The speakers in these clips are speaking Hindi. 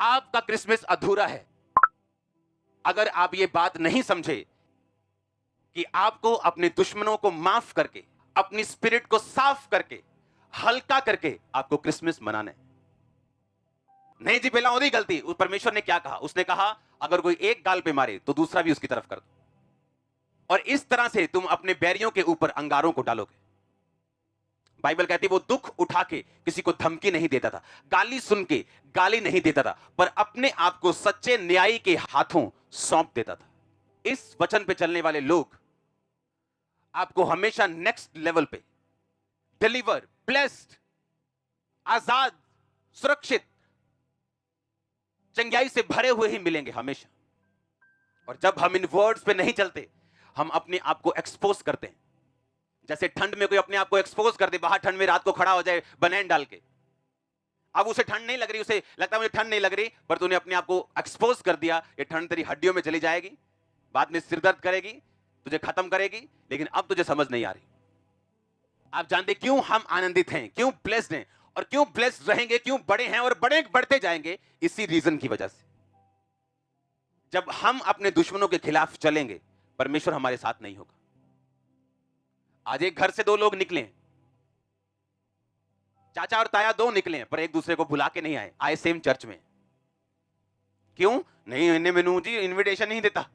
आपका क्रिसमस अधूरा है अगर आप ये बात नहीं समझे कि आपको अपने दुश्मनों को माफ करके, अपनी स्पिरिट को साफ करके, हल्का करके आपको क्रिसमस मनाना है। नहीं जी, पहला होती गलती। उस परमेश्वर ने क्या कहा? उसने कहा अगर कोई एक गाल पे मारे तो दूसरा भी उसकी तरफ कर दो, और इस तरह से तुम अपने बैरियों के ऊपर अंगारों को डालोगे। बाइबल कहती है वो दुख उठा के किसी को धमकी नहीं देता था, गाली सुन के गाली नहीं देता था, पर अपने आप को सच्चे न्यायी के हाथों सौंप देता था। इस वचन पे चलने वाले लोग आपको हमेशा नेक्स्ट लेवल पे डिलीवर, ब्लेस्ड, आजाद, सुरक्षित, चंगाई से भरे हुए ही मिलेंगे हमेशा। और जब हम इन वर्ड्स पे नहीं चलते, हम अपने आप को एक्सपोज करते हैं। जैसे ठंड में कोई अपने आप को एक्सपोज कर दे, बाहर ठंड में रात को खड़ा हो जाए बनैन डाल के, अब उसे ठंड नहीं लग रही, उसे लगता है मुझे ठंड नहीं लग रही, पर तूने अपने आप को एक्सपोज कर दिया। ये ठंड तेरी हड्डियों में चली जाएगी, बाद में सिर दर्द करेगी, तुझे खत्म करेगी, लेकिन अब तुझे समझ नहीं आ रही। आप जानते क्यों हम आनंदित हैं, क्यों ब्लेस्ड हैं, और क्यों ब्लेस्ड रहेंगे, क्यों बड़े हैं और बढ़ते जाएंगे? इसी रीजन की वजह से। जब हम अपने दुश्मनों के खिलाफ चलेंगे, परमेश्वर हमारे साथ नहीं होगा। आज एक घर से दो लोग निकले, चाचा और ताया दो निकले, पर एक दूसरे को बुला के नहीं आए सेम चर्च में। क्यों नहीं? इन्हें मैनू जी इनविटेशन नहीं देता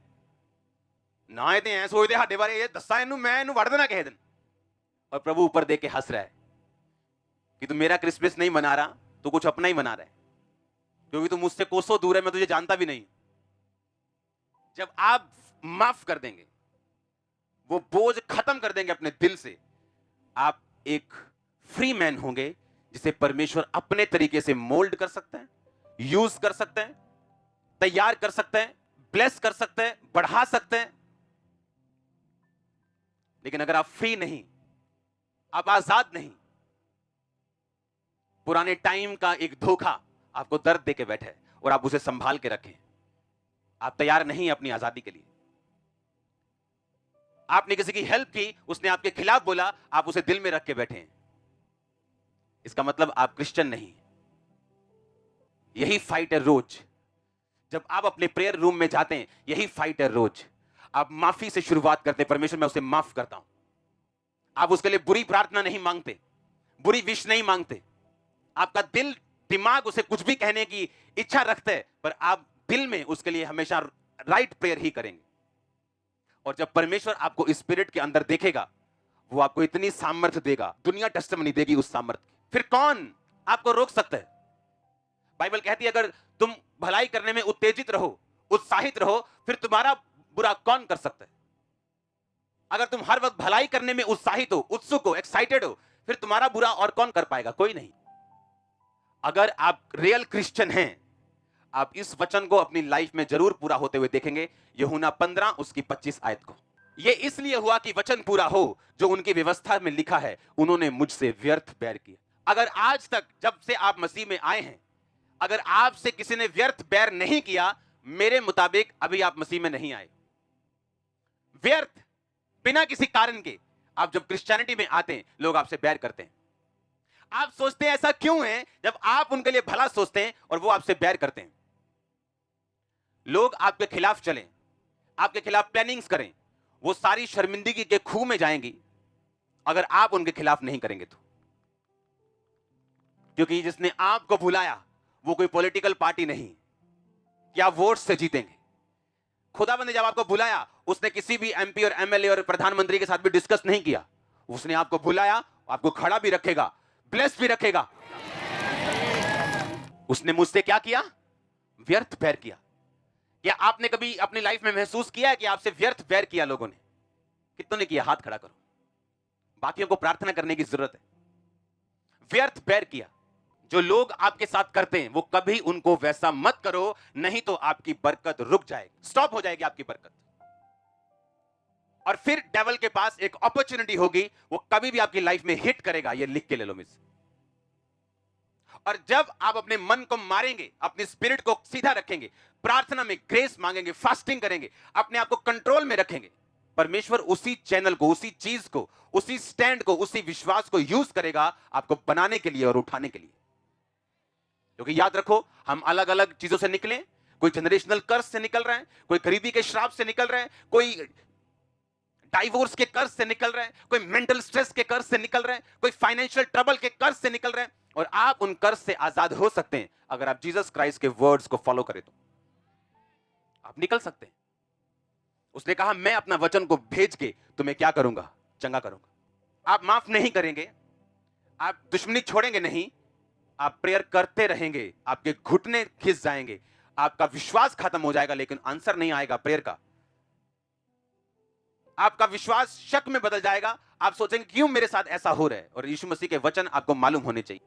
ना, आए तो ऐ सोचते साडे बारे ये दसा इनू, मैं इनू वड़ देना किसी दिन। और प्रभु ऊपर देख के हंस रहा है कि तू मेरा क्रिसमस नहीं मना रहा, तू कुछ अपना ही मना रहा है, क्योंकि तू मुझसे कोसों दूर है, मैं तुझे जानता भी नहीं। जब आप माफ कर देंगे, वो बोझ खत्म कर देंगे अपने दिल से, आप एक फ्री मैन होंगे जिसे परमेश्वर अपने तरीके से मोल्ड कर सकते हैं, यूज कर सकते हैं, तैयार कर सकते हैं, ब्लेस कर सकते हैं, बढ़ा सकते हैं। लेकिन अगर आप फ्री नहीं, आप आजाद नहीं, पुराने टाइम का एक धोखा आपको दर्द देके बैठे और आप उसे संभाल के रखें, आप तैयार नहीं अपनी आजादी के लिए। आपने किसी की हेल्प की, उसने आपके खिलाफ बोला, आप उसे दिल में रख के बैठे हैं, इसका मतलब आप क्रिश्चियन नहीं। यही फाइट है रोज। जब आप अपने प्रेयर रूम में जाते हैं, यही फाइट है रोज। आप माफी से शुरुआत करते हैं, परमेश्वर मैं उसे माफ करता हूं। आप उसके लिए बुरी प्रार्थना नहीं मांगते, बुरी विश नहीं मांगते। आपका दिल दिमाग उसे कुछ भी कहने की इच्छा रखते हैं, पर आप दिल में उसके लिए हमेशा राइट प्रेयर ही करेंगे। और जब परमेश्वर आपको स्पिरिट के अंदर देखेगा, वो आपको इतनी सामर्थ्य देगा, दुनिया टेस्टिमनी देगी उस सामर्थ्य की। फिर कौन आपको रोक सकता है? बाइबल कहती है अगर तुम भलाई करने में उत्तेजित रहो, उत्साहित रहो, फिर तुम्हारा बुरा कौन कर सकता है? अगर तुम हर वक्त भलाई करने में उत्साहित हो, उत्सुक हो, एक्साइटेड हो, फिर तुम्हारा बुरा और कौन कर पाएगा? कोई नहीं। अगर आप रियल क्रिश्चियन हैं, आप इस वचन को अपनी लाइफ में जरूर पूरा होते हुए देखेंगे। यूहन्ना 15 उसकी 25 आयत को। यह इसलिए हुआ कि वचन पूरा हो जो उनकी व्यवस्था में लिखा है, उन्होंने मुझसे व्यर्थ बैर किया। अगर आज तक जब से आप मसीह में आए हैं, अगर आपसे किसी ने व्यर्थ बैर नहीं किया, मेरे मुताबिक अभी आप मसीह में नहीं आए। व्यर्थ बिना किसी कारण के आप जब क्रिश्चियनिटी में आते हैं, लोग आपसे बैर करते हैं। आप सोचते हैं ऐसा क्यों है? जब आप उनके लिए भला सोचते हैं और वो आपसे बैर करते हैं। लोग आपके खिलाफ चलें, आपके खिलाफ प्लानिंग्स करें, वो सारी शर्मिंदगी के खूह में जाएंगी अगर आप उनके खिलाफ नहीं करेंगे तो। क्योंकि जिसने आपको बुलाया वो कोई पॉलिटिकल पार्टी नहीं कि आप वोट से जीतेंगे। खुदाबंद ने जब आपको बुलाया, उसने किसी भी एमपी और एमएलए और प्रधानमंत्री के साथ भी डिस्कस नहीं किया। उसने आपको बुलाया, आपको खड़ा भी रखेगा, ब्लेस भी रखेगा। उसने मुझसे क्या किया? व्यर्थ बैर किया। क्या आपने कभी अपनी लाइफ में महसूस किया है कि आपसे व्यर्थ बैर किया लोगों ने? कितनों ने किया? हाथ खड़ा करो। बाकियों को प्रार्थना करने की जरूरत है। व्यर्थ बैर किया जो लोग आपके साथ करते हैं, वो कभी उनको वैसा मत करो, नहीं तो आपकी बरकत रुक जाएगी, स्टॉप हो जाएगी आपकी बरकत। और फिर डेविल के पास एक अपॉर्चुनिटी होगी, वो कभी भी आपकी लाइफ में हिट करेगा। ये लिख के ले लो मुझसे। और जब आप अपने मन को मारेंगे, अपने स्पिरिट को सीधा रखेंगे, प्रार्थना में ग्रेस मांगेंगे, फास्टिंग करेंगे, अपने आप को कंट्रोल में रखेंगे, परमेश्वर उसी चैनल को, उसी चीज को, उसी स्टैंड को, उसी विश्वास को यूज करेगा आपको बनाने के लिए और उठाने के लिए। क्योंकि याद रखो, हम अलग अलग चीजों से निकले। कोई जनरेशनल कर्ज से निकल रहा है, कोई गरीबी के श्राप से निकल रहा है, कोई डाइवोर्स के कर्ज से निकल रहे हैं, कोई मेंटल स्ट्रेस के कर्ज से निकल रहे हैं, कोई फाइनेंशियल ट्रबल के कर्ज से निकल रहे हैं। और आप उन कर्ज से आजाद हो सकते हैं अगर आप जीसस क्राइस्ट के वर्ड्स को फॉलो करें तो आप निकल सकते हैं। उसने कहा, मैं अपना वचन को भेज के तुम्हें क्या करूंगा? चंगा करूंगा। आप माफ नहीं करेंगे, आप दुश्मनी छोड़ेंगे नहीं, आप प्रेयर करते रहेंगे, आपके घुटने खिस जाएंगे, आपका विश्वास खत्म हो जाएगा लेकिन आंसर नहीं आएगा प्रेयर का। आपका विश्वास शक में बदल जाएगा। आप सोचेंगे क्यों मेरे साथ ऐसा हो रहा है। और यीशु मसीह के वचन आपको मालूम होने चाहिए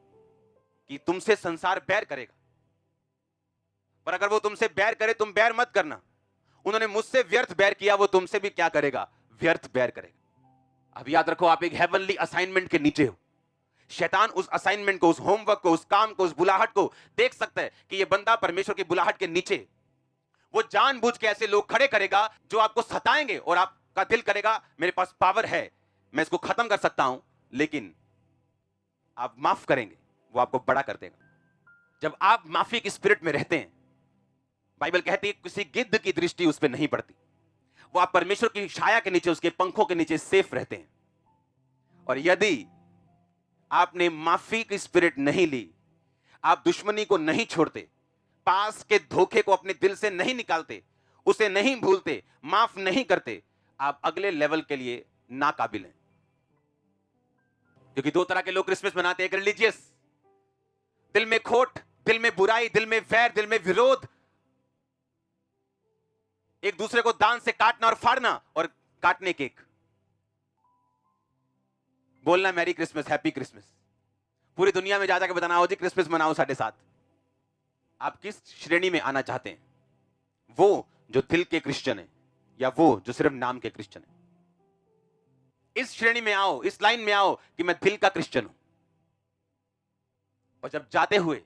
कि तुमसे संसार बैर करेगा, पर अगर वो तुमसे बैर करे, तुम बैर मत करना। उन्होंने मुझसे व्यर्थ बैर किया, वो तुमसे भी क्या करेगा? व्यर्थ बैर करेगा। अब याद रखो, आप एक हेवनली असाइनमेंट के नीचे हो। शैतान उस असाइनमेंट को, उस होमवर्क को, उस काम को, उस बुलाहट को देख सकता है कि ये बंदा परमेश्वर की बुलाहट के नीचे। वो जानबूझ के ऐसे लोग खड़े करेगा जो आपको सताएंगे और आपका दिल करेगा मेरे पास पावर है, मैं इसको खत्म कर सकता हूं। लेकिन आप माफ करेंगे, वो आपको बड़ा कर देगा। जब आप माफी की स्पिरिट में रहते हैं, बाइबल कहती है किसी गिद्ध की दृष्टि उस पर नहीं पड़ती। वो आप परमेश्वर की छाया के नीचे, उसके पंखों के नीचे सेफ रहते हैं। और यदि आपने माफी की स्पिरिट नहीं ली, आप दुश्मनी को नहीं छोड़ते, पास के धोखे को अपने दिल से नहीं निकालते, उसे नहीं भूलते, माफ नहीं करते, आप अगले लेवल के लिए नाकाबिल हैं। क्योंकि दो तरह के लोग क्रिसमस मनाते हैं, एक रिलीजियस, दिल में खोट, दिल में बुराई, दिल में वैर, दिल में विरोध, एक दूसरे को दांत से काटना और फाड़ना और काटने केक, बोलना मैरी क्रिसमस, हैप्पी क्रिसमस, पूरी दुनिया में जा जाके बताना, आओ जी क्रिसमस मनाओ साढ़े साथ। आप किस श्रेणी में आना चाहते हैं? वो जो दिल के क्रिश्चियन है या वो जो सिर्फ नाम के क्रिश्चियन है? इस श्रेणी में आओ, इस लाइन में आओ कि मैं दिल का क्रिश्चियन हूं। और जब जाते हुए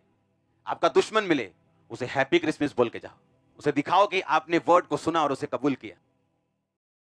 आपका दुश्मन मिले, उसे हैप्पी क्रिसमस बोल के जाओ। उसे दिखाओ कि आपने वर्ड को सुना और उसे कबूल किया।